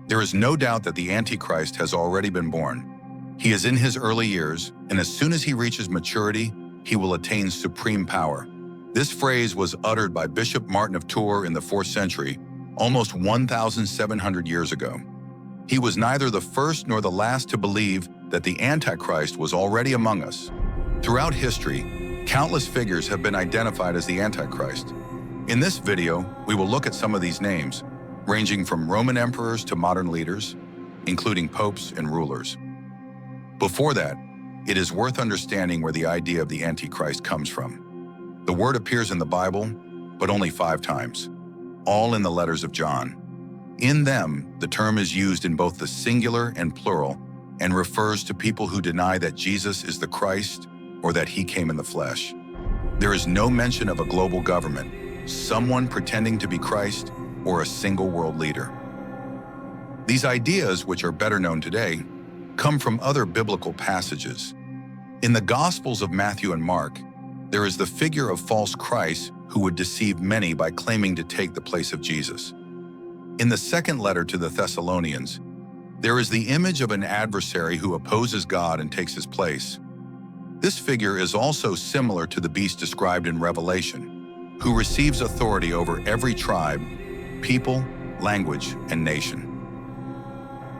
There is no doubt that the Antichrist has already been born. He is in his early years, and as soon as he reaches maturity, he will attain supreme power. This phrase was uttered by Bishop Martin of Tours in the 4th century, almost 1,700 years ago. He was neither the first nor the last to believe that the Antichrist was already among us. Throughout history, countless figures have been identified as the Antichrist. In this video, we will look at some of these names, ranging from Roman emperors to modern leaders, including popes and rulers. Before that, it is worth understanding where the idea of the Antichrist comes from. The word appears in the Bible, but only 5 times, all in the letters of John. In them, the term is used in both the singular and plural and refers to people who deny that Jesus is the Christ or that he came in the flesh. There is no mention of a global government, someone pretending to be Christ, or a single world leader. These ideas, which are better known today, come from other biblical passages. In the Gospels of Matthew and Mark, there is the figure of false Christ who would deceive many by claiming to take the place of Jesus. In the second letter to the Thessalonians, there is the image of an adversary who opposes God and takes his place. This figure is also similar to the beast described in Revelation, who receives authority over every tribe, people, language, and nation.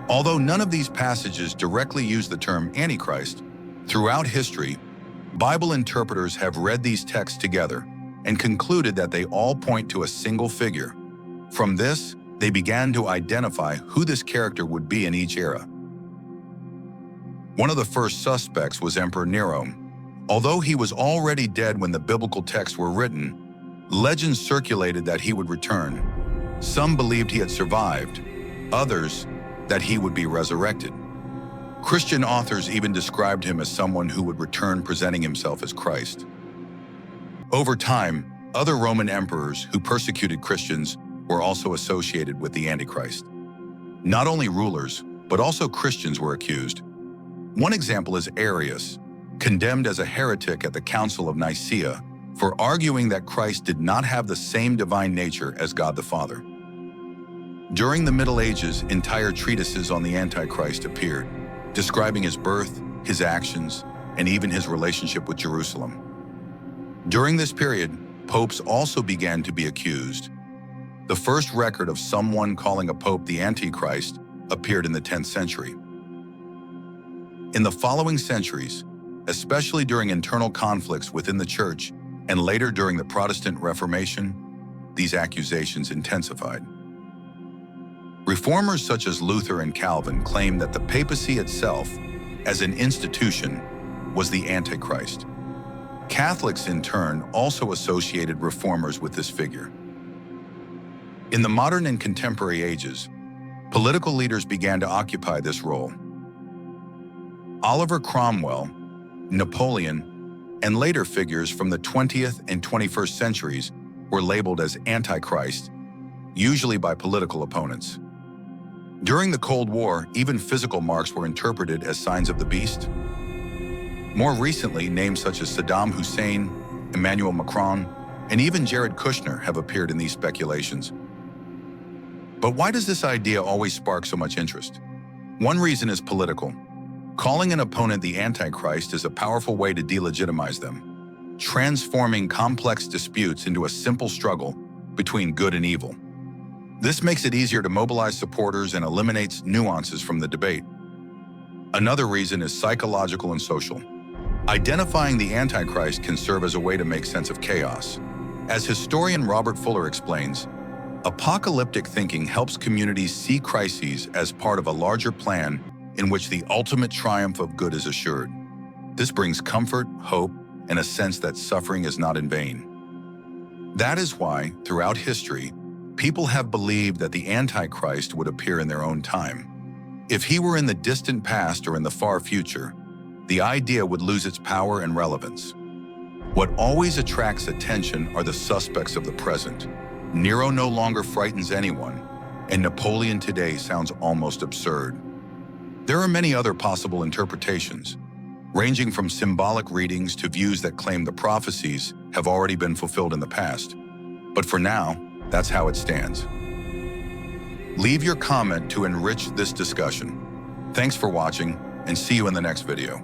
Although none of these passages directly use the term Antichrist, throughout history, Bible interpreters have read these texts together and concluded that they all point to a single figure. From this, they began to identify who this character would be in each era. One of the first suspects was Emperor Nero. Although he was already dead when the biblical texts were written, legends circulated that he would return. Some believed he had survived, others that he would be resurrected. Christian authors even described him as someone who would return presenting himself as Christ. Over time, other Roman emperors who persecuted Christians were also associated with the Antichrist. Not only rulers, but also Christians were accused. One example is Arius, condemned as a heretic at the Council of Nicaea for arguing that Christ did not have the same divine nature as God the Father. During the Middle Ages, entire treatises on the Antichrist appeared, describing his birth, his actions, and even his relationship with Jerusalem. During this period, popes also began to be accused. The first record of someone calling a pope the Antichrist appeared in the 10th century. In the following centuries, especially during internal conflicts within the Church and later during the Protestant Reformation, these accusations intensified. Reformers such as Luther and Calvin claimed that the papacy itself, as an institution, was the Antichrist. Catholics, in turn, also associated reformers with this figure. In the modern and contemporary ages, political leaders began to occupy this role. Oliver Cromwell, Napoleon, and later figures from the 20th and 21st centuries were labeled as Antichrist, usually by political opponents. During the Cold War, even physical marks were interpreted as signs of the beast. More recently, names such as Saddam Hussein, Emmanuel Macron, and even Jared Kushner have appeared in these speculations. But why does this idea always spark so much interest? One reason is political. Calling an opponent the Antichrist is a powerful way to delegitimize them, transforming complex disputes into a simple struggle between good and evil. This makes it easier to mobilize supporters and eliminates nuances from the debate. Another reason is psychological and social. Identifying the Antichrist can serve as a way to make sense of chaos. As historian Robert Fuller explains, apocalyptic thinking helps communities see crises as part of a larger plan in which the ultimate triumph of good is assured. This brings comfort, hope, and a sense that suffering is not in vain. That is why, throughout history, people have believed that the Antichrist would appear in their own time. If he were in the distant past or in the far future, the idea would lose its power and relevance. What always attracts attention are the suspects of the present. Nero no longer frightens anyone, and Napoleon today sounds almost absurd. There are many other possible interpretations, ranging from symbolic readings to views that claim the prophecies have already been fulfilled in the past. But for now, that's how it stands. Leave your comment to enrich this discussion. Thanks for watching, and see you in the next video.